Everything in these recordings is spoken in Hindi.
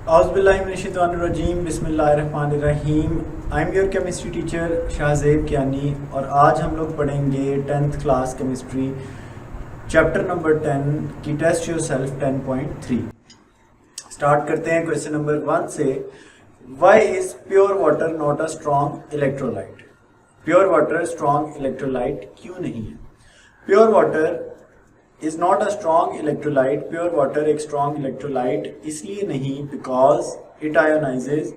औज़ुबिल्लाहिमिनश्शैतानिर्रजीम बिस्मिल्लाहिर्रहमानिर्रहीम। I am your chemistry teacher Shahzeb Kiyani और आज हम लोग पढ़ेंगे 10th class chemistry chapter number 10 की टेस्ट योरसेल्फ 10.3। स्टार्ट करते हैं क्वेश्चन नंबर 1 से। Why is pure water not a strong electrolyte? Pure water strong electrolyte क्यों नहीं है? Pure water is not a strong electrolyte. Pure water एक स्ट्रॉन्ग इलेक्ट्रोलाइट इसलिए नहीं because it ionises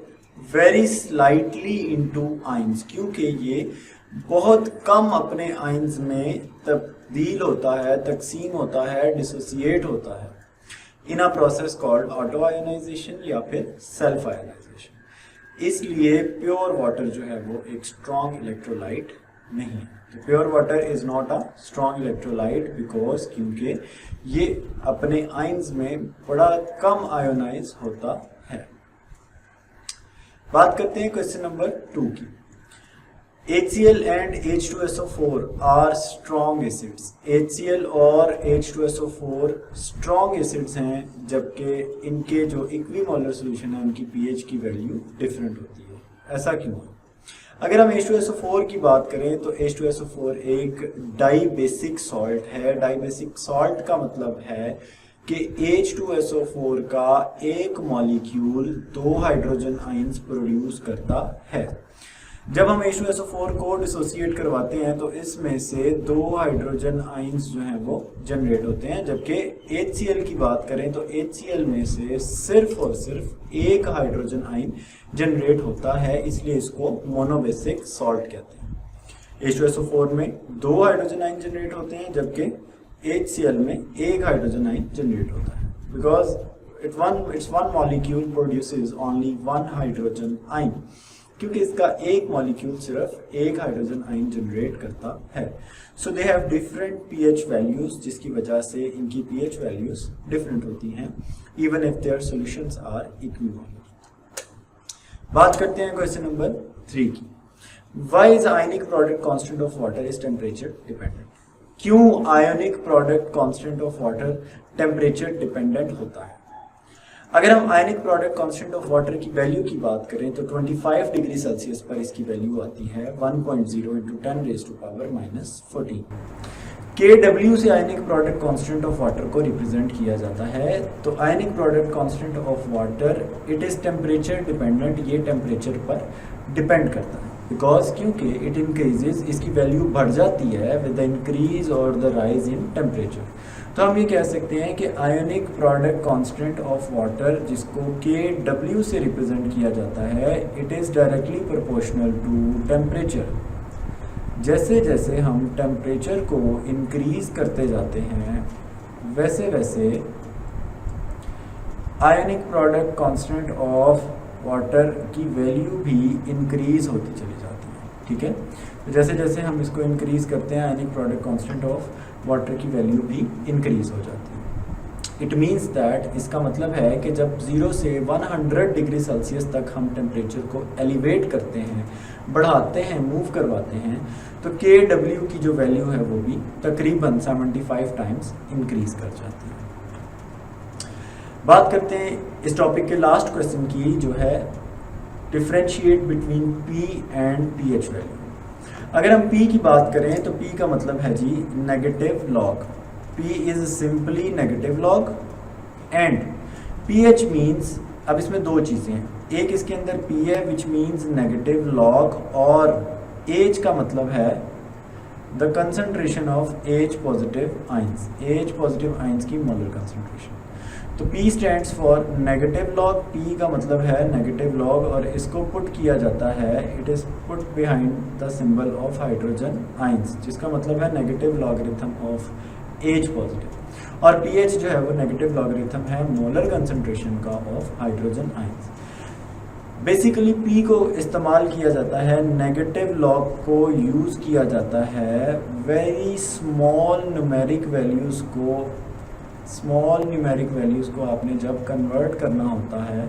very slightly into ions, क्योंकि ये बहुत कम अपने आइंस में तब्दील होता है, तकसीम होता है, डिसोसिएट होता है in a process called auto ionisation या फिर सेल्फ आयोनाइजेशन। इसलिए प्योर वाटर जो है वो एक स्ट्रॉन्ग इलेक्ट्रोलाइट नहीं है। तो pure water is not a strong electrolyte because क्योंकि ये अपने आइंस में बड़ा कम आयोनाइज होता है। बात करते हैं क्वेश्चन नंबर 2 की। HCl and H2SO4 are strong acids. HCl और H2SO4 स्ट्रॉन्ग एसिड्स हैं, जबकि इनके जो इक्विमोलर सॉल्यूशन है उनकी pH की वैल्यू डिफरेंट होती है। ऐसा क्यों है? अगर हम H2SO4 की बात करें तो H2SO4 एक डाइबेसिक सॉल्ट है। डाइबेसिक सॉल्ट का मतलब है कि H2SO4 का एक मॉलिक्यूल 2 हाइड्रोजन आइंस प्रोड्यूस करता है। जब हम H2SO4 को डिसोसिएट करवाते हैं तो इसमें से 2 हाइड्रोजन आइंस जो हैं वो जनरेट होते हैं, जबकि HCl की बात करें तो HCl में से सिर्फ और सिर्फ एक हाइड्रोजन आइन जनरेट होता है, इसलिए इसको मोनोबेसिक सॉल्ट कहते हैं। H2SO4 में 2 हाइड्रोजन आइन जनरेट होते हैं, जबकि HCl में एक हाइड्रोजन आइन जनरेट होता है because it's one molecule produces only 1 hydrogen आइन, क्योंकि इसका एक मॉलिक्यूल सिर्फ एक हाइड्रोजन आइन जनरेट करता है। So they have different pH values, जिसकी वजह से इनकी pH वैल्यूज डिफरेंट होती हैं even if their solutions are equimolar. बात करते हैं क्वेश्चन नंबर 3 की। Why is ionic product constant of water is temperature dependent? क्यों ionic product constant of water temperature dependent होता है? अगर हम ionic product constant of water की वैल्यू की बात करें तो 25 डिग्री सेल्सियस पर इसकी वैल्यू आती है 1.0 × 10⁻⁻14। Kw से आयनिक प्रोडक्ट कांस्टेंट ऑफ वाटर को रिप्रेजेंट किया जाता है। तो आयनिक product constant of water it is temperature dependent, ये टेम्परेचर पर डिपेंड करता है बिकॉज क्योंकि इट इंक्रीजेज, इसकी वैल्यू बढ़ जाती है विद द इंक्रीज और द राइज इन टेम्परेचर। तो हम ये कह सकते हैं कि ionic product constant of water, जिसको Kw से रिप्रेजेंट किया जाता है, it is directly proportional to temperature. जैसे जैसे हम टेम्परेचर को इंक्रीज करते जाते हैं वैसे वैसे ionic product constant of water की वैल्यू भी इंक्रीज होती चली जाती है। ठीक है, तो जैसे जैसे हम इसको इंक्रीज करते हैं ionic product constant of water की वैल्यू भी इंक्रीज हो जाती है। इट मीन्स दैट, इसका मतलब है कि जब 0 से 100 डिग्री सेल्सियस तक हम टेम्परेचर को एलिवेट करते हैं, बढ़ाते हैं, मूव करवाते हैं, तो Kw की जो वैल्यू है वो भी तकरीबन 75 टाइम्स इंक्रीज कर जाती है। बात करते हैं इस टॉपिक के लास्ट क्वेश्चन की, जो है differentiate between P and pH value. अगर हम P की बात करें तो P का मतलब है जी negative log. P is simply negative log and pH means, अब इसमें दो चीज़ें हैं, एक इसके अंदर P है विच मीन्स नेगेटिव लॉग, और H का मतलब है the concentration of H positive ions, H positive ions की मोलर कंसंट्रेशन। तो P stands for negative log, P का मतलब है नेगेटिव लॉग, और इसको पुट किया जाता है, it is put behind the symbol of hydrogen ions, जिसका मतलब है negative logarithm of H positive, और pH जो है वो नेगेटिव लॉगरिथम है मोलर कंसंट्रेशन का of hydrogen ions. Basically P को इस्तेमाल किया जाता है, नेगेटिव लॉग को यूज़ किया जाता है वेरी स्मॉल न्यूमेरिक वैल्यूज़ को, स्मॉल न्यूमेरिक वैल्यूज़ को आपने जब कन्वर्ट करना होता है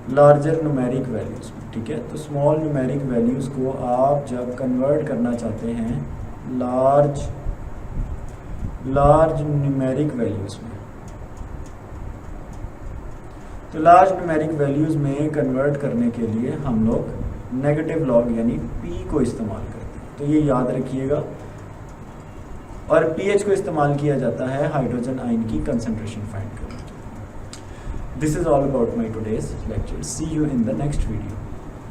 लार्जर न्यूमेरिक वैल्यूज़ में। ठीक है, तो स्मॉल न्यूमेरिक वैल्यूज़ को आप जब कन्वर्ट करना चाहते हैं लार्ज न्यूमेरिक वैल्यूज़ में, तो लार्ज न्यूमेरिक वैल्यूज़ में कन्वर्ट करने के लिए हम लोग नेगेटिव लॉग यानी p को इस्तेमाल करते हैं, तो ये याद रखिएगा। और pH को इस्तेमाल किया जाता है हाइड्रोजन आयन की कंसंट्रेशन फाइंड करने के लिए। This is all about my today's lecture. See you in the next video.